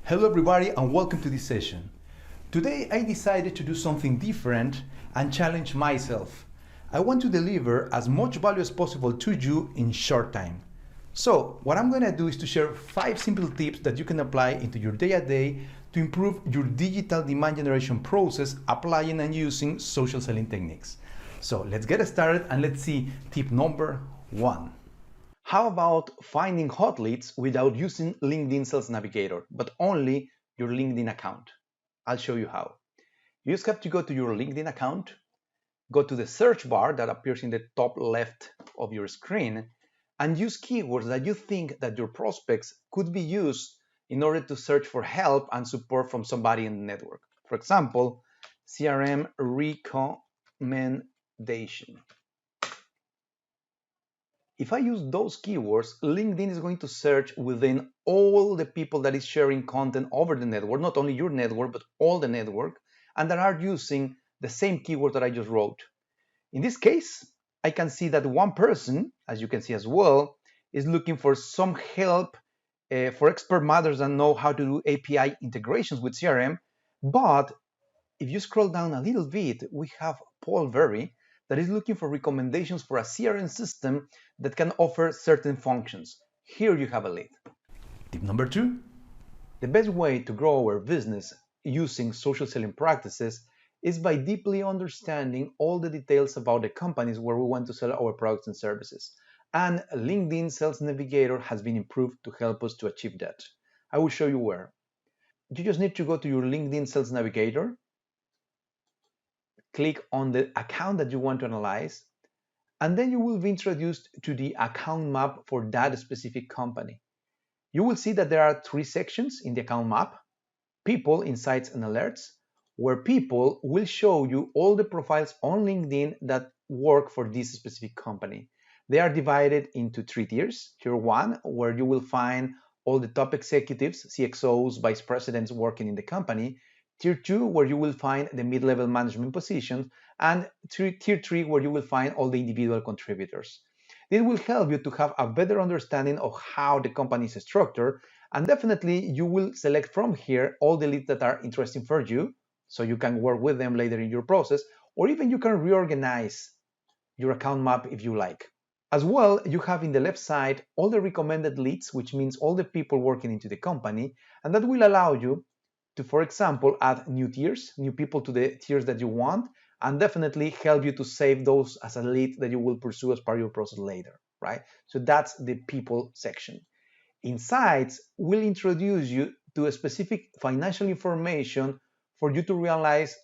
Hello everybody and welcome to this session. Today I decided to do something different and challenge myself. I want to deliver as much value as possible to you in short time. So what I'm going to do is to share 5 simple tips that you can apply into your day-to-day to improve your digital demand generation process applying and using social selling techniques. So let's get started and let's see tip number 1. How about finding hot leads without using LinkedIn Sales Navigator, but only your LinkedIn account? I'll show you how. You just have to go to your LinkedIn account, go to the search bar that appears in the top left of your screen, and use keywords that you think that your prospects could be used in order to search for help and support from somebody in the network. For example, CRM recommendation. If I use those keywords, LinkedIn is going to search within all the people that is sharing content over the network, not only your network, but all the network, and that are using the same keyword that I just wrote. In this case, I can see that one person, as you can see as well, is looking for some help for expert matters that know how to do API integrations with CRM. But if you scroll down a little bit, we have Paul Very, that is looking for recommendations for a CRM system that can offer certain functions. Here you have a lead. Tip number 2. The best way to grow our business using social selling practices is by deeply understanding all the details about the companies where we want to sell our products and services. And LinkedIn Sales Navigator has been improved to help us to achieve that. I will show you where. You just need to go to your LinkedIn Sales Navigator, click on the account that you want to analyze, and then you will be introduced to the account map for that specific company. You will see that there are 3 sections in the account map: people, insights, and alerts, where people will show you all the profiles on LinkedIn that work for this specific company. They are divided into 3 tiers. Tier 1, where you will find all the top executives, CXOs, vice presidents working in the company. Tier 2, where you will find the mid-level management positions, and Tier 3, where you will find all the individual contributors. This will help you to have a better understanding of how the company is structured, and definitely you will select from here all the leads that are interesting for you, so you can work with them later in your process, or even you can reorganize your account map if you like. As well, you have in the left side all the recommended leads, which means all the people working into the company, and that will allow you to, for example, add new tiers, new people to the tiers that you want, and definitely help you to save those as a lead that you will pursue as part of your process later, right? So that's the people section. Insights will introduce you to a specific financial information for you to realize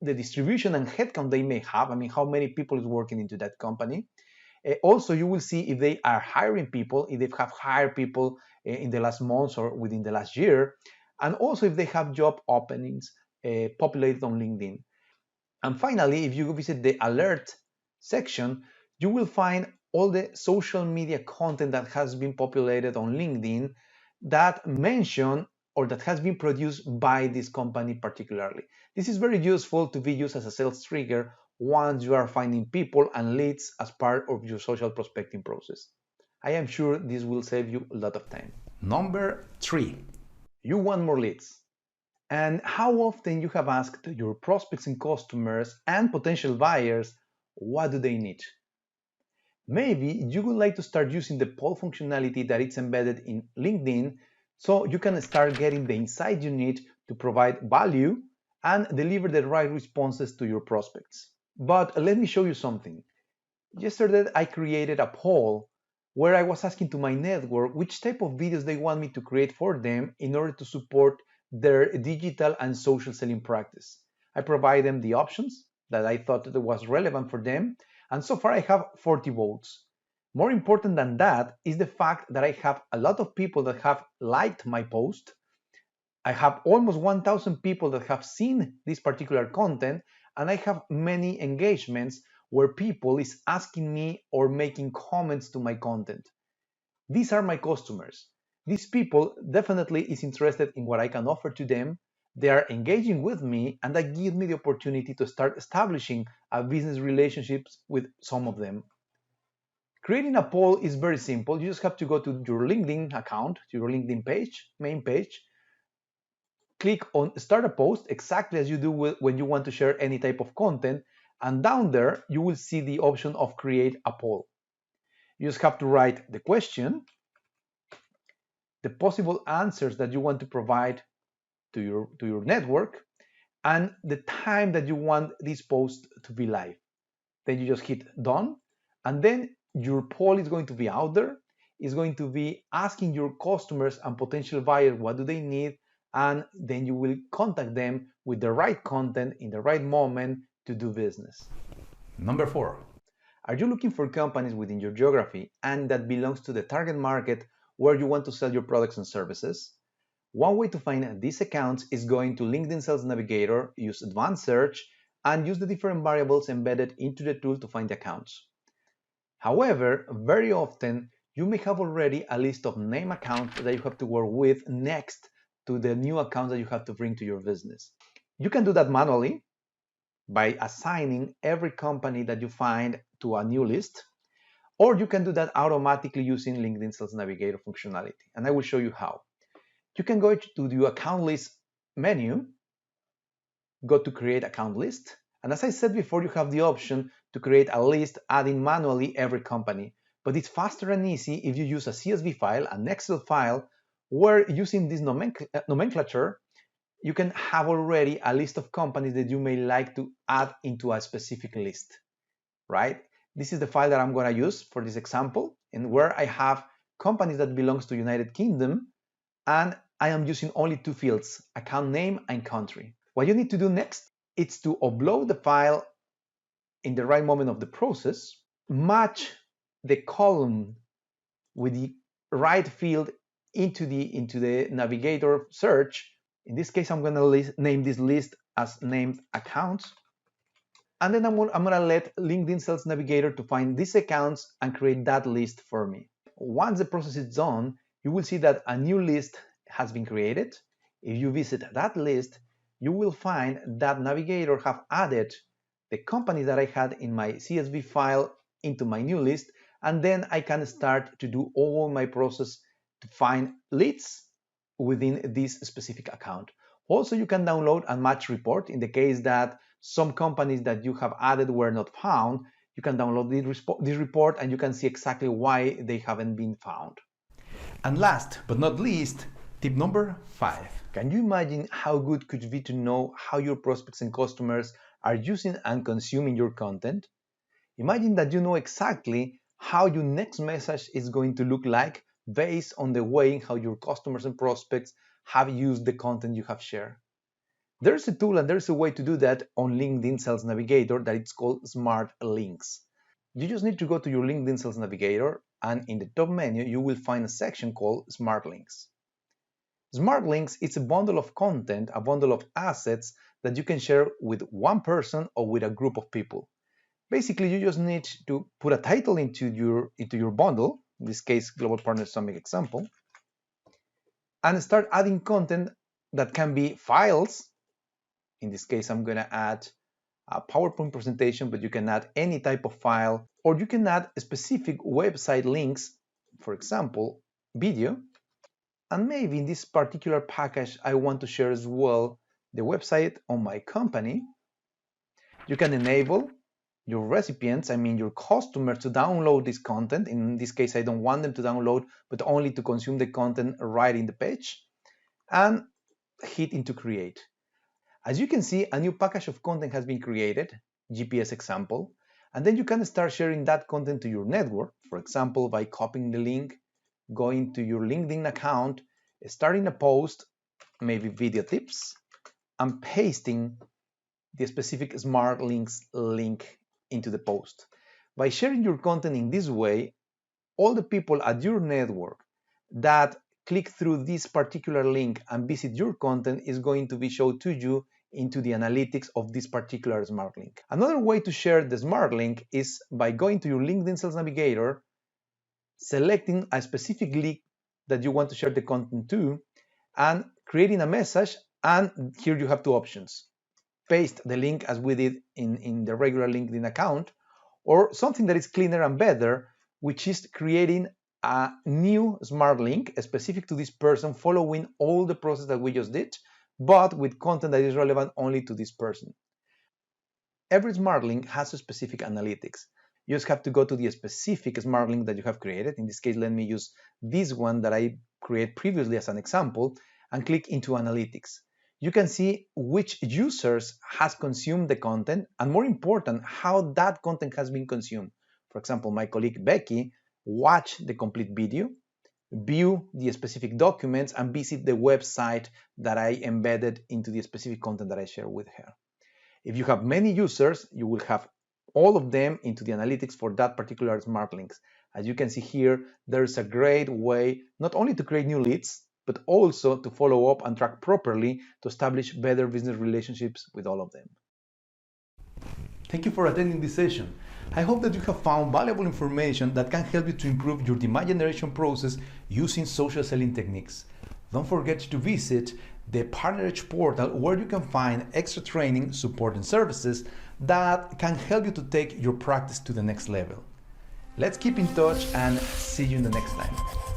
the distribution and headcount they may have. I mean, how many people is working into that company. Also, you will see if they are hiring people, if they have hired people in the last months or within the last year, and also if they have job openings populated on LinkedIn. And finally, if you visit the alert section, you will find all the social media content that has been populated on LinkedIn that mention or that has been produced by this company particularly. This is very useful to be used as a sales trigger once you are finding people and leads as part of your social prospecting process. I am sure this will save you a lot of time. Number 3. You want more leads. And how often you have asked your prospects and customers and potential buyers, what do they need? Maybe you would like to start using the poll functionality that is embedded in LinkedIn so you can start getting the insight you need to provide value and deliver the right responses to your prospects. But let me show you something. Yesterday, I created a poll where I was asking to my network which type of videos they want me to create for them in order to support their digital and social selling practice. I provide them the options that I thought that was relevant for them, and so far I have 40 votes. More important than that is the fact that I have a lot of people that have liked my post. I have almost 1,000 people that have seen this particular content, and I have many engagements where people is asking me or making comments to my content. These are my customers. These people definitely is interested in what I can offer to them. They are engaging with me, and that gives me the opportunity to start establishing a business relationships with some of them. Creating a poll is very simple. You just have to go to your LinkedIn account, to your LinkedIn page, main page, click on Start a Post, exactly as you do when you want to share any type of content, and down there you will see the option of Create a Poll. You just have to write the question, the possible answers that you want to provide to your network, and the time that you want this post to be live. Then you just hit Done, and then your poll is going to be out there. It's going to be asking your customers and potential buyers what do they need, and then you will contact them with the right content in the right moment to do business. Number 4. Are you looking for companies within your geography and that belongs to the target market where you want to sell your products and services? One way to find these accounts is going to LinkedIn Sales Navigator, use advanced search, and use the different variables embedded into the tool to find the accounts. However, very often you may have already a list of name accounts that you have to work with next to the new accounts that you have to bring to your business. You can do that manually by assigning every company that you find to a new list, or you can do that automatically using LinkedIn Sales Navigator functionality, and I will show you how. You can go to the account list menu, go to create account list, and as I said before, you have the option to create a list adding manually every company, but it's faster and easy if you use a CSV file, an Excel file, where using this nomenclature, you can have already a list of companies that you may like to add into a specific list, right? This is the file that I'm going to use for this example, and where I have companies that belongs to United Kingdom, and I am using only 2 fields, account name and country. What you need to do next is to upload the file in the right moment of the process, match the column with the right field into the navigator search. In this case, I'm going to name this list as named accounts. And then I'm going to let LinkedIn Sales Navigator to find these accounts and create that list for me. Once the process is done, you will see that a new list has been created. If you visit that list, you will find that Navigator have added the companies that I had in my CSV file into my new list, and then I can start to do all my process to find leads within this specific account. Also, you can download a match report in the case that some companies that you have added were not found. You can download this report and you can see exactly why they haven't been found. And last but not least, tip number 5. Can you imagine how good could it be to know how your prospects and customers are using and consuming your content? Imagine that you know exactly how your next message is going to look like based on the way in how your customers and prospects have used the content you have shared. There's a tool and there's a way to do that on LinkedIn Sales Navigator that it's called Smart Links. You just need to go to your LinkedIn Sales Navigator, and in the top menu you will find a section called Smart Links. Smart Links is a bundle of content, a bundle of assets that you can share with one person or with a group of people. Basically, you just need to put a title into your bundle, in this case Global Partner Summit example, and start adding content that can be files. In this case, I'm going to add a PowerPoint presentation, but you can add any type of file, or you can add specific website links, for example, video. And maybe in this particular package, I want to share as well the website on my company. You can enable your recipients, your customers, to download this content. In this case, I don't want them to download, but only to consume the content right in the page, and hit into create. As you can see, a new package of content has been created, GPS example, and then you can start sharing that content to your network, for example, by copying the link, going to your LinkedIn account, starting a post, maybe video tips, and pasting the specific Smart Links link into the post. By sharing your content in this way, all the people at your network that click through this particular link and visit your content is going to be shown to you into the analytics of this particular Smart Link. Another way to share the Smart Link is by going to your LinkedIn Sales Navigator, selecting a specific link that you want to share the content to, and creating a message. And here you have 2 options. Paste the link as we did in the regular LinkedIn account, or something that is cleaner and better, which is creating a new Smart Link specific to this person, following all the process that we just did, but with content that is relevant only to this person. Every smart link has a specific analytics. You just have to go to the specific smart link that you have created. In this case, let me use this one that I created previously as an example and click into analytics. You can see which users has consumed the content and, more important, how that content has been consumed. For example, my colleague Becky watched the complete video, view the specific documents, and visit the website that I embedded into the specific content that I shared with her. If you have many users, you will have all of them into the analytics for that particular smart links. As you can see here, there's a great way not only to create new leads, but also to follow up and track properly to establish better business relationships with all of them. Thank you for attending this session. I hope that you have found valuable information that can help you to improve your demand generation process using social selling techniques. Don't forget to visit the PartnerEdge portal where you can find extra training, support, and services that can help you to take your practice to the next level. Let's keep in touch and see you in the next time.